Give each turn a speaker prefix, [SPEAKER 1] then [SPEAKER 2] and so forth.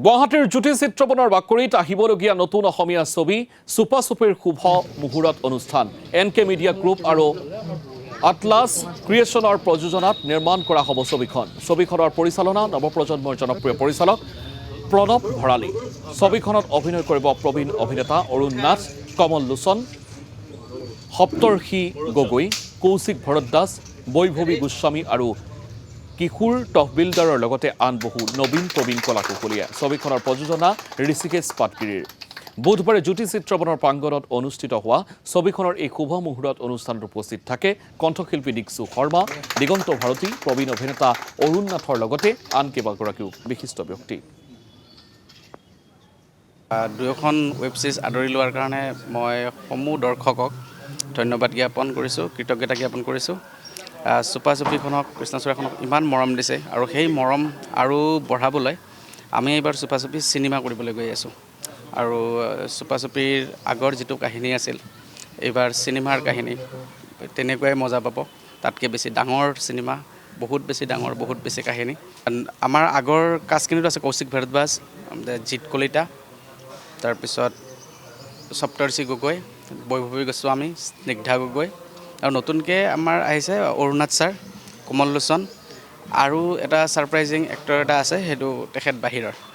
[SPEAKER 1] গুৱাহাটীৰ জ্যোতি চিত্ৰবনৰ বাকৰিত আহিবলগীয়া নতুন অসমীয়া ছবি চুপাচুপিৰ শুভ মুহূৰ্ত অনুষ্ঠান NK মিডিয়া গ্ৰুপ আৰু আটলাছ ক্ৰিয়েশ্যনৰ প্ৰযোজনাত নিৰ্মাণ কৰা হ'ব ছবিখন। ছবিখনৰ পৰিচালনা নৱপ্ৰজন্মৰ জনপ্ৰিয় পৰিচালক প্ৰণৱ ভৰালী। ছবিখনত অভিনয় কৰিব প্ৰবীণ অভিনেতা অৰুণ নাথ, কমল লোচন, সপ্তৰ্ষি গগৈ, কৌশিক ভৰদ্বাজ, বৈভৱী গোস্বামী আৰু কিশোৰ তহবিলদাৰৰ লগতে আন বহু নবীন প্ৰবীণ কলা কুশলীয়া। ছবিখনৰ প্ৰযোজনা ঋষিকেশ পাটগিৰিৰ। বুধবাৰে জ্যোতি চিত্ৰবনৰ প্ৰাংগণত অনুষ্ঠিত হোৱা ছবিখনৰ এই শুভ মুহূৰ্ত অনুষ্ঠানত উপস্থিত থাকে কণ্ঠশিল্পী দীক্ষু শৰ্মা, দিগন্ত ভাৰতী, প্ৰবীণ অভিনেতা অৰুণ নাথৰ লগতে আন কেইবাগৰাকীও বিশিষ্ট ব্যক্তি।
[SPEAKER 2] দুয়োখন ৱেব ছিৰিজ আদৰি লোৱাৰ কাৰণে মই সমূহ দৰ্শকক ধন্যবাদ জ্ঞাপন কৰিছোঁ, কৃতজ্ঞতা জ্ঞাপন কৰিছোঁ। চুপাচুপিখনক, কৃষ্ণচূড়াখনক ইমান মৰম দিছে আৰু সেই মৰম আৰু বঢ়াবলৈ আমি এইবাৰ চুপাচুপি চিনেমা কৰিবলৈ গৈ আছোঁ। আৰু চুপাচুপিৰ আগৰ যিটো কাহিনী আছিল, এইবাৰ চিনেমাৰ কাহিনী তেনেকুৱাই মজা পাব। তাতকৈ বেছি ডাঙৰ চিনেমা, বহুত বেছি ডাঙৰ, বহুত বেছি কাহিনী। আমাৰ আগৰ কাষ্টখিনিতো আছে কৌশিক ভৰদ্বাজ, জিৎ কলিতা, তাৰপিছত সপ্তৰ্ষি গগৈ, বৈভৱী গোস্বামী, স্নিগ্ধা গগৈ আৰু নতুনকৈ আমাৰ আহিছে অৰুণ নাথ ছাৰ, কমল লোচন আৰু এটা ছাৰপ্ৰাইজিং এক্টৰ এটা আছে, সেইটো তেখেত বাহিৰৰ।